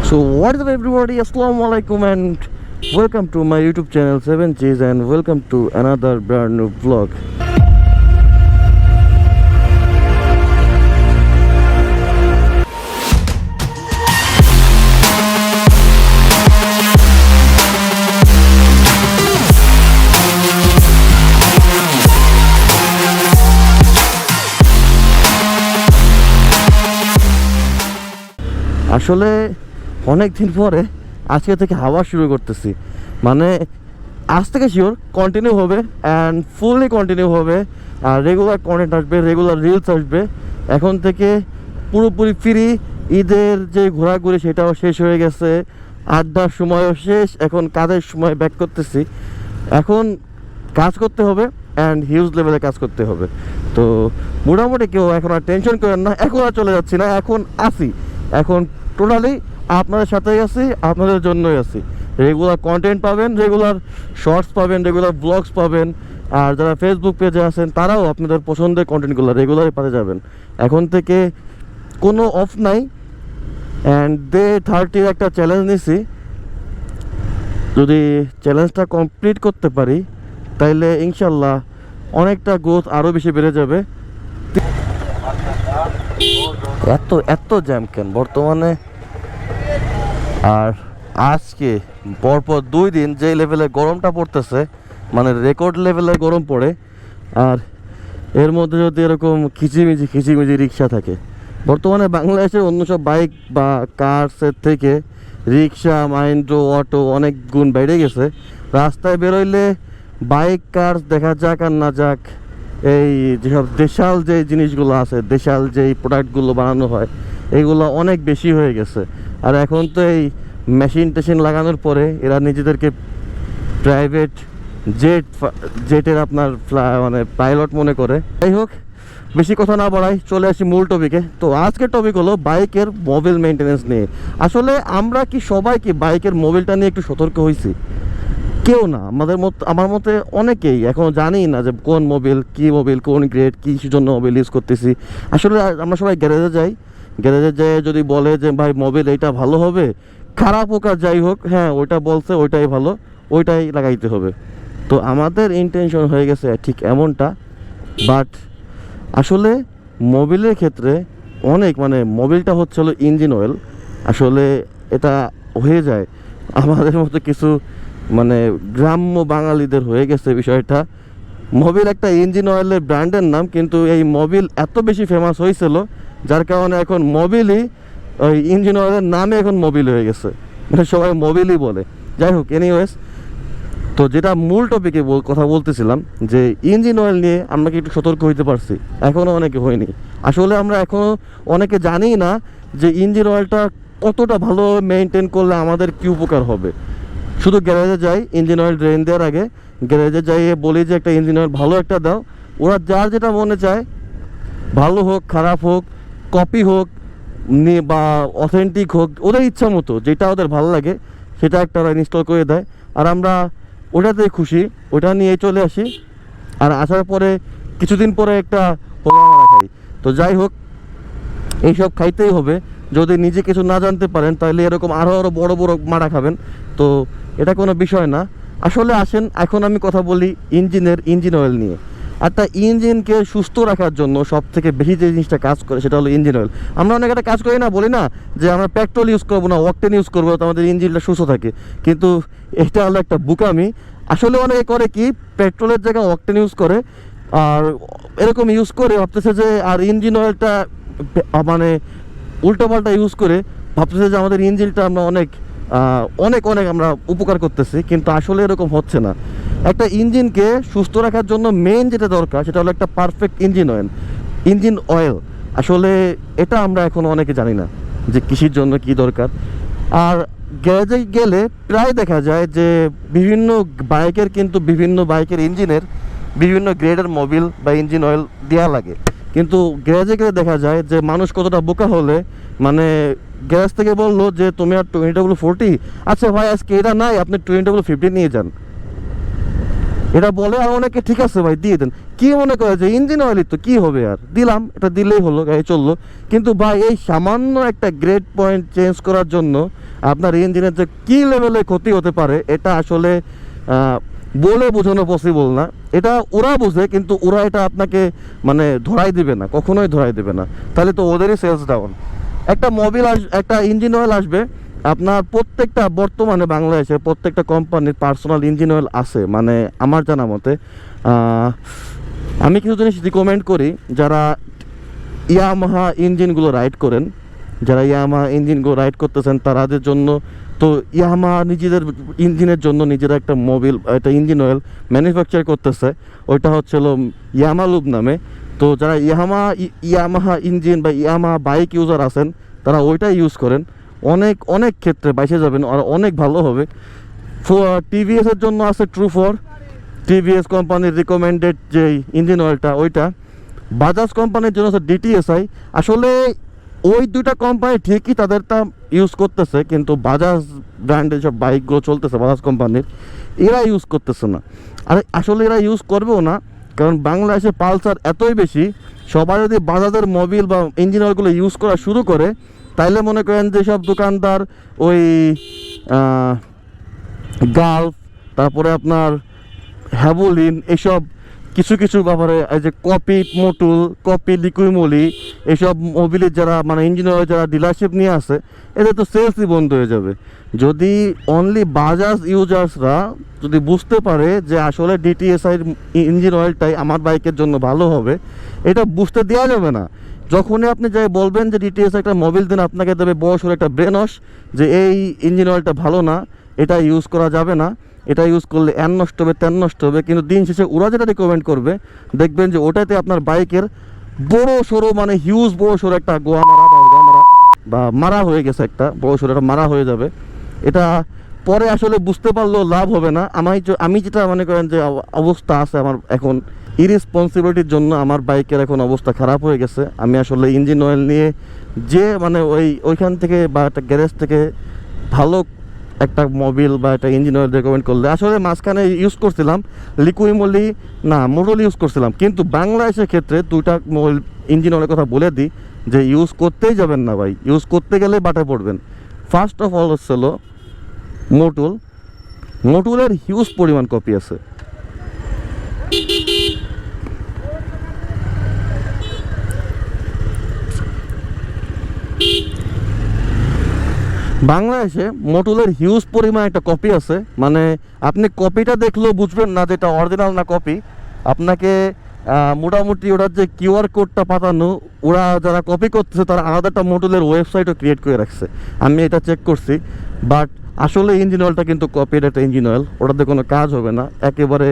So what is up everybody, assalamu alaikum and welcome to my YouTube channel 7Gs and welcome to another brand new vlog. আসলে অনেক দিন পরে আজকে থেকে হাওয়া শুরু করতেছি, মানে আজ থেকে শিওর কন্টিনিউ হবে অ্যান্ড ফুললি কন্টিনিউ হবে আর রেগুলার কন্টেন্ট আসবে, রেগুলার রিলস আসবে। এখন থেকে পুরোপুরি ফ্রি। ঈদের যে ঘোরাঘুরি সেটাও শেষ হয়ে গেছে, আড্ডার সময়ও শেষ, এখন কাজের সময় ব্যাক করতেছি। এখন কাজ করতে হবে অ্যান্ড হিউজ লেভেলে কাজ করতে হবে। তো মোটামুটি কেউ এখন আর টেনশন করেন না, এখন আর চলে যাচ্ছি না, এখন আসি, এখন টোটালি আপনাদের সাথেই আছি, আপনাদের জন্যই আছি। রেগুলার কন্টেন্ট পাবেন, রেগুলার শর্টস পাবেন, রেগুলার ব্লগস পাবেন। আর যারা ফেসবুক পেজে আছেন তারাও আপনাদের পছন্দের কন্টেন্টগুলো রেগুলারই পাতে যাবেন। এখন থেকে কোনো অফ নাই। অ্যান্ড ডে 30 একটা চ্যালেঞ্জ নিছি, যদি চ্যালেঞ্জটা কমপ্লিট করতে পারি তাইলে ইনশাল্লাহ অনেকটা গ্রোথ আরও বেশি বেড়ে যাবে। এত এত জ্যাম কেন বর্তমানে? আর আজকে পরপর 2 দিন যে লেভেলে গরমটা পড়তেছে, মানে রেকর্ড লেভেলের গরম পড়ে। আর এর মধ্যে যদি এরকম খিচিমিচি রিক্সা থাকে, বর্তমানে বাংলাদেশের অন্য সব বাইক বা কার্সের থেকে রিক্সা, মাইন্ড্রো, অটো অনেক গুণ বেড়ে গেছে। রাস্তায় বেরোইলে বাইক, কার্স দেখা যাক আর না যাক, এই যেসব দেশাল যে জিনিসগুলো আছে, দেশাল যেই প্রোডাক্টগুলো বানানো হয়, এগুলো অনেক বেশি হয়ে গেছে। আর এখন তো এই মেশিন লাগানোর পরে এরা নিজেদেরকে প্রাইভেট জেটের আপনার মানে পাইলট মনে করে। যাই হোক, বেশি কথা না বাড়াই, চলে আসি মূল টপিকে। তো আজকের টপিক হলো বাইকের মোবিল মেনটেনেন্স নিয়ে। আসলে আমরা কি সবাই কি বাইকের মোবিলটা নিয়ে একটু সতর্ক হয়েছি? কেউ না, আমার মতে অনেকেই এখনও জানি না যে কোন মোবিল, কী মোবিল, কোন গ্রেড, কী জন্য মোবিল ইউজ করতেছি। আসলে আমরা সবাই গ্যারেজে যাই, গ্যারেজে যেয়ে যদি বলে যে ভাই মোবিল এইটা ভালো হবে, খারাপ হোক আর যাই হোক, হ্যাঁ ওইটা বলছে ওইটাই ভালো, ওইটাই লাগাইতে হবে। তো আমাদের ইন্টেনশন হয়ে গেছে ঠিক এমনটা। বাট আসলে মোবিলের ক্ষেত্রে অনেক, মানে মোবিলটা হচ্ছে হলো ইঞ্জিন অয়েল। আসলে এটা হয়ে যায় আমাদের মতো কিছু মানে গ্রাম্য বাঙালিদের হয়ে গেছে বিষয়টা। মোবিল একটা ইঞ্জিন অয়েলের ব্র্যান্ডের নাম, কিন্তু এই মোবিল এত বেশি ফেমাস হয়েছিল যার কারণে এখন মোবিলই ওই ইঞ্জিন অয়েলের নামে এখন মোবিল হয়ে গেছে, মানে সবাই মোবিলই বলে। যাই হোক, এনিওয়েজ, তো যেটা মূল টপিকে কথা বলতেছিলাম যে ইঞ্জিন অয়েল নিয়ে আমরা কি একটু সতর্ক হইতে পারছি? এখনও অনেকে হয়নি। আসলে আমরা এখনও অনেকে জানি না যে ইঞ্জিন অয়েলটা কতটা ভালো মেনটেন করলে আমাদের কী উপকার হবে। শুধু গ্যারেজে যাই, ইঞ্জিন অয়েল ড্রেন দেওয়ার আগে গ্যারেজে যাই, বলি যে একটা ইঞ্জিন অয়েল ভালো একটা দাও। ওরা যার যেটা মনে চায়, ভালো হোক খারাপ হোক, কপি হোক বা অথেন্টিক হোক, ওদের ইচ্ছা মতো যেটা ওদের ভালো লাগে সেটা একটা ওরা ইনস্টল করে দেয়। আর আমরা ওটাতেই খুশি, ওটা নিয়ে চলে আসি। আর আসার পরে কিছুদিন পরে একটা হোগা মারা খাই। তো যাই হোক, এইসব খাইতেই হবে। যদি নিজে কিছু না জানতে পারেন তাহলে এরকম আরও বড় মারা খাবেন। তো এটা কোনো বিষয় না। আসলে আসেন, এখন আমি কথা বলি ইঞ্জিন অয়েল নিয়ে। একটা ইঞ্জিনকে সুস্থ রাখার জন্য সব থেকে বেশি যে জিনিসটা কাজ করে সেটা হলো ইঞ্জিন অয়েল। আমরা অনেক একটা কাজ করি না, বলি না যে আমরা পেট্রোল ইউজ করবো না, অকটেন ইউজ করবো, তো আমাদের ইঞ্জিনটা সুস্থ থাকে। কিন্তু এটা হলো একটা বুকামি। আসলে অনেকে করে কি, পেট্রোলের জায়গায় অকটেন ইউজ করে, আর এরকম ইউজ করে ভাবতেছে যে, আর ইঞ্জিন অয়েলটা মানে উল্টোপাল্টা ইউজ করে ভাবতেছে যে আমাদের ইঞ্জিনটা আমরা অনেক আমরা উপকার করতেছি, কিন্তু আসলে এরকম হচ্ছে না। একটা ইঞ্জিনকে সুস্থ রাখার জন্য মেন যেটা দরকার সেটা হলো একটা পারফেক্ট ইঞ্জিন অয়েল। আসলে এটা আমরা এখন অনেকে জানি না যে কৃষির জন্য কি দরকার। আর গ্যারেজে গেলে প্রায় দেখা যায় যে বিভিন্ন বাইকের ইঞ্জিনের বিভিন্ন গ্রেডের মোবিল বা ইঞ্জিন অয়েল দেওয়া লাগে। কিন্তু গ্যারেজে গেলে দেখা যায় যে মানুষ কতটা বোকা হলে, মানে গ্যারেজ থেকে বললো যে তুমি আর 20W40, আচ্ছা ভাই আজকে এটা নাই, আপনি 20W50 নিয়ে যান, এটা বলে। আর অনেকে ঠিক আছে ভাই দিয়ে দেন, কি মনে করে যে ইঞ্জিন অয়েলই তো কি হবে, আর দিলাম, এটা দিলেই হলো, গাড়ি চললো। কিন্তু ভাই এই সামান্য একটা গ্রেড পয়েন্ট চেঞ্জ করার জন্য আপনার ইঞ্জিনের যে কী লেভেলে ক্ষতি হতে পারে এটা আসলে বলে বোঝানো পসিবল না। এটা ওরা বোঝে, কিন্তু ওরা এটা আপনাকে মানে ধরাই দেবে না, কখনোই ধরাই দেবে না, তাহলে তো ওদেরই সেলস ডাউন। একটা মোবিল একটা ইঞ্জিন অয়েল আসবে আপনার প্রত্যেকটা, বর্তমানে বাংলাদেশে প্রত্যেকটা কোম্পানির পার্সোনাল ইঞ্জিন অয়েল আছে, মানে আমার জানা মতে। আমি কিছু জিনিস রিকমেন্ড করি, যারা ইয়ামাহা ইঞ্জিনগুলো রাইড করেন, যারা ইয়ামাহা ইঞ্জিনগুলো রাইড করতেছেন তাদের জন্য তো ইয়ামাহা নিজেদের ইঞ্জিনের জন্য নিজেরা একটা মোবিল, একটা ইঞ্জিন অয়েল ম্যানুফ্যাকচার করতেছে, ওইটা হচ্ছিল ইয়ামালুব নামে। তো যারা ইয়ামাহা ইঞ্জিন বা ইয়ামাহা বাইক ইউজার আছেন তারা ওইটাই ইউজ করেন, অনেক অনেক ক্ষেত্রে বাইসে যাবেন আর অনেক ভালো হবে। টিভিএসের জন্য আছে ট্রুফর, টিভিএস কোম্পানির রিকমেন্ডেড যে ইঞ্জিন অয়েলটা ওইটা। বাজাজ কোম্পানির জন্য আছে ডিটিএসআই। আসলে ওই দুইটা কোম্পানি ঠিকই তাদেরটা ইউজ করতেছে, কিন্তু বাজাজ ব্র্যান্ডের সব বাইকগুলো চলতেছে বাজাজ কোম্পানির, এরা ইউজ করতেছে না। আর আসলে এরা ইউজ করবেও না, কারণ বাংলাদেশে পালসার এতই বেশি, সবাই যদি বাজাজের মোবিল বা ইঞ্জিন অয়েলগুলো ইউজ করা শুরু করে তাইলে মনে করেন যে সব দোকানদার ওই গালফ, তারপরে আপনার হ্যাভোলিন, এসব কিছু কিছু ব্যাপারে, এই যে কপি মোটুল, কপি লিকুইমলি, এসব মোবিলের যারা মানে ইঞ্জিনিয়ার যারা ডিলারশিপ নিয়ে আসে এদের তো সেলসই বন্ধ হয়ে যাবে। যদি অনলি বাজাজ ইউজার্সরা যদি বুঝতে পারে যে আসলে ডিটিএসআই ইঞ্জিন অয়েলটাই আমার বাইকের জন্য ভালো হবে, এটা বুঝতে দেওয়া যাবে না। যখনই আপনি যাই বলবেন যে ডিটিএসআই একটা মোবিল দিন, আপনাকে দেবে বড়সড় একটা ব্রেনওয়াশ যে এই ইঞ্জিন অয়েলটা ভালো না, এটা ইউজ করা যাবে না, এটা ইউজ করলে এন নষ্ট হবে তেন নষ্ট হবে। কিন্তু দিন শেষে ওরা যেটা রিকমেন্ড করবে দেখবেন যে ওটাতে আপনার বাইকের বড় সড়ো মানে হিউজ বড় সড়ো একটা গোয়া মারা বা গোয়া মারা বা মারা হয়ে গেছে, একটা বড় সড়ো একটা মারা হয়ে যাবে। এটা পরে আসলে বুঝতে পারলেও লাভ হবে না। আমি যেটা মনে করেন যে অবস্থা আছে আমার এখন, ইরেসপন্সিবিলিটির জন্য আমার বাইকের এখন অবস্থা খারাপ হয়ে গেছে। আমি আসলে ইঞ্জিন অয়েল নিয়ে যে মানে ওইখান থেকে বা একটা গ্যারেজ থেকে ভালো একটা মোবিল বা একটা ইঞ্জিন অয়েল রেকমেন্ড করলে, আসলে মাঝখানে ইউজ করছিলাম লিকুইমলি না মোটল ইউজ করছিলাম, কিন্তু বাংলাদেশের ক্ষেত্রে দুইটা ইঞ্জিন অয়েলের কথা বলে দিই যে ইউজ করতেই যাবেন না ভাই, ইউজ করতে গেলে বাটে পড়বেন। ফার্স্ট অফ অল হচ্ছিল মোটুলের হিউজ পরিমাণ কপি আছে। বাংলাদেশে মোটুলের হিউজ পরিমাণ একটা কপি আছে, মানে আপনি কপিটা দেখলেও বুঝবেন না যেটা অরিজিনাল না কপি। আপনাকে মোটামুটি ওটার যে কিউআর কোডটা পাঠানো, ওরা যারা কপি করতেছে তারা আলাদা একটা মোটুলের ওয়েবসাইটও ক্রিয়েট করে রাখছে, আমি এটা চেক করছি। বাট আসলে ইঞ্জিন অয়েলটা কিন্তু কপির একটা ইঞ্জিন অয়েল, ওটাতে কোনো কাজ হবে না, একেবারে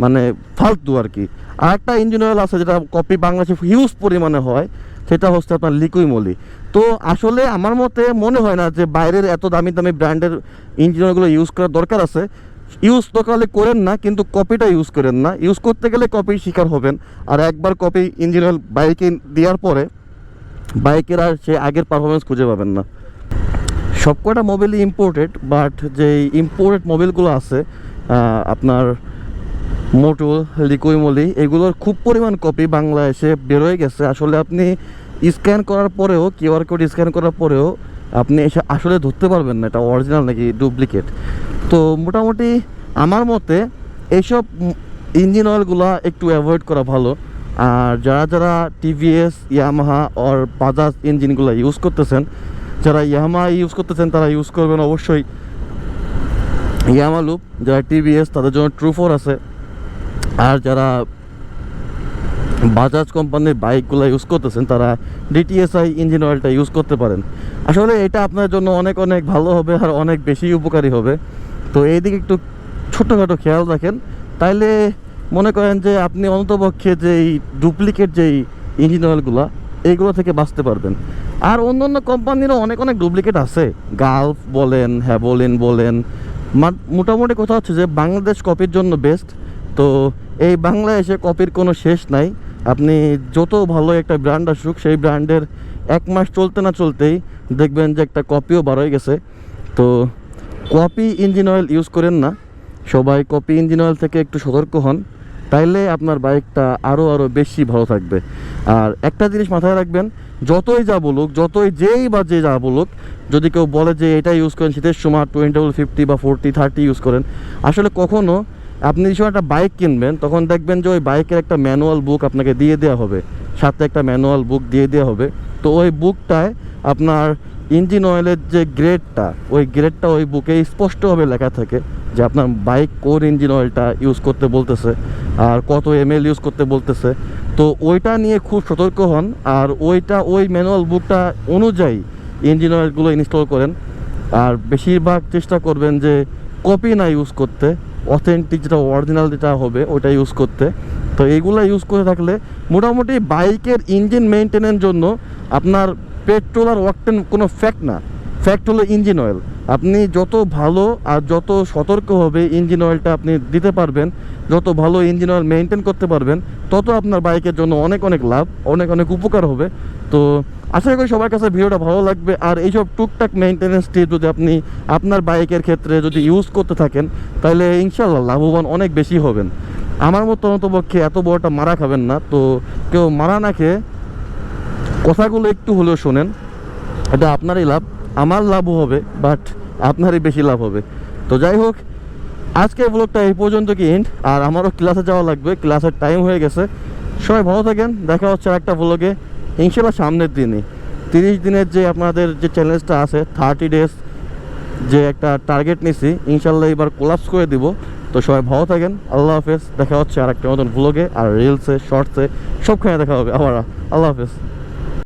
মানে ফালতু আর কি। আর একটা ইঞ্জিন অয়েল আছে যেটা কপি বাংলাদেশে হিউজ পরিমাণে হয়, সেটা হচ্ছে আপনার লিকুইমলি। তো আসলে আমার মতে মনে হয় না যে বাইরের এত দামি দামি ব্র্যান্ডের ইঞ্জিন অয়েলগুলো ইউজ করার দরকার আছে। ইউজ দরকার হলে করেন না, কিন্তু কপিটা ইউজ করেন না। ইউজ করতে গেলে কপির শিকার হবেন, আর একবার কপি ইঞ্জিন অয়েল বাইকে দেওয়ার পরে বাইকের আর সে আগের পারফরমেন্স খুঁজে পাবেন না। সবকটা মোবিলই ইম্পোর্টেড, বাট যে ইম্পোর্টেড মোবিলগুলো আছে আপনার মোটুল, লিকুইমলি, এগুলোর খুব পরিমাণ কপি বাংলাদেশে বেরোয় গেছে। আসলে আপনি স্ক্যান করার পরেও, কিউআর কোড স্ক্যান করার পরেও আপনি এসে আসলে ধরতে পারবেন না এটা অরিজিনাল নাকি ডুপ্লিকেট। তো মোটামুটি আমার মতে এইসব ইঞ্জিন অয়েলগুলো একটু অ্যাভয়েড করা ভালো। আর যারা যারা টিভিএস, ইয়ামাহা আর বাজাজ ইঞ্জিনগুলো ইউজ করতেছেন, যারা ইয়ামাহা ইউজ করতেছেন তারা ইউজ করবেন অবশ্যই ইয়ামালুপ। যারা টিভিএস তাদের জন্য ট্রুফোর আছে। আর যারা বাজাজ কোম্পানির বাইকগুলো ইউজ করতেছেন তারা ডিটিএসআই ইঞ্জিন অয়েলটা ইউজ করতে পারেন। আসলে এটা আপনার জন্য অনেক অনেক ভালো হবে আর অনেক বেশি উপকারী হবে। তো এই দিকে একটু ছোটোখাটো খেয়াল রাখেন, তাইলে মনে করেন যে আপনি অন্তপক্ষে যেই ডুপ্লিকেট যেই ইঞ্জিন অয়েলগুলো এইগুলো থেকে বাঁচতে পারবেন। আর অন্য অন্য কোম্পানিরও অনেক অনেক ডুপ্লিকেট আছে, গালফ বলেন, হ্যাভোলিন বলেন। মোটামুটি কথা হচ্ছে যে বাংলাদেশ কপির জন্য বেস্ট। তো এই বাংলাদেশে কপির কোনো শেষ নাই। আপনি যত ভালো একটা ব্র্যান্ড আসুক, সেই ব্র্যান্ডের এক মাস চলতে না চলতেই দেখবেন যে একটা কপিও বার হয়ে গেছে। তো কপি ইঞ্জিন অয়েল ইউজ করেন না, সবাই কপি ইঞ্জিন অয়েল থেকে একটু সতর্ক হন। তাইলে আপনার বাইকটা আরও বেশি ভালো থাকবে। আর একটা জিনিস মাথায় রাখবেন, যতই যা বলুক, যেই বা যে যা বলুক, যদি কেউ বলে যে এটা ইউজ করেন শীতের সময় 20-50 বা 40-30 ইউজ করেন, আসলে কখনও আপনি যখন একটা বাইক কিনবেন তখন দেখবেন যে ওই বাইকের একটা ম্যানুয়াল বুক আপনাকে দিয়ে দেওয়া হবে, সাথে একটা ম্যানুয়াল বুক দিয়ে দেওয়া হবে। তো ওই বুকটায় আপনার ইঞ্জিন অয়েলের যে গ্রেডটা, ওই গ্রেডটা ওই বুকে স্পষ্টভাবে লেখা থাকে যে আপনার বাইক কোন ইঞ্জিন অয়েলটা ইউজ করতে বলতেছে আর কত ml ইউজ করতে বলতেছে। তো ওইটা নিয়ে খুব সতর্ক হন, আর ওই ম্যানুয়াল বুকটা অনুযায়ী ইঞ্জিন অয়েলগুলো ইনস্টল করেন। আর বেশিরভাগ চেষ্টা করবেন যে কপি না ইউজ করতে, অথেন্টিক যেটা অরিজিনাল যেটা হবে ওইটা ইউজ করতে। তো এইগুলো ইউজ করে থাকলে মোটামুটি বাইকের ইঞ্জিন মেনটেনের জন্য আপনার পেট্রোল আর অকটেন কোনো ফ্যাক্ট না, ফ্যাক্ট হলো ইঞ্জিন অয়েল। আপনি যত ভালো আর যত সতর্কভাবে ইঞ্জিন অয়েলটা আপনি দিতে পারবেন, যত ভালো ইঞ্জিন অয়েল মেনটেন করতে পারবেন, তত আপনার বাইকের জন্য অনেক লাভ, অনেক উপকার হবে। তো আশা করি সবার কাছে ভিডিওটা ভালো লাগবে। আর এইসব টুকটাক মেনটেনেন্স টিপ যদি আপনি আপনার বাইকের ক্ষেত্রে যদি ইউজ করতে থাকেন, তাহলে ইনশাল্লাহ লাভবান অনেক বেশি হবেন। আমার মতো অন্তপক্ষে এত বড়টা মারা খাবেন না। তো কেউ মারা না খেয়ে কথাগুলো একটু হলেও শোনেন, এটা আপনারই লাভ, আমার লাভও হবে, বাট আপনারই বেশি লাভ হবে। তো যাই হোক, আজকের ব্লগটা এই পর্যন্ত কি এন্ড। আর আমারও ক্লাসে যাওয়া লাগবে, ক্লাসের টাইম হয়ে গেছে। সবাই ভালো থাকেন, দেখা হচ্ছে একটা ব্লগে ইনশাল্লাহ সামনের দিনই। 30 দিনের যে আপনাদের যে চ্যালেঞ্জটা আছে, 30 ডেজ যে একটা টার্গেট নিছি, ইনশাল্লাহ এবার কোলাপস করে দিব। তো সবাই ভালো থাকেন, আল্লাহ হাফেজ। দেখা হচ্ছে আর একটা নতুন ব্লগে আর রিলসে, শর্টসে, সবখানে দেখা হবে আবার। আল্লাহ হাফেজ।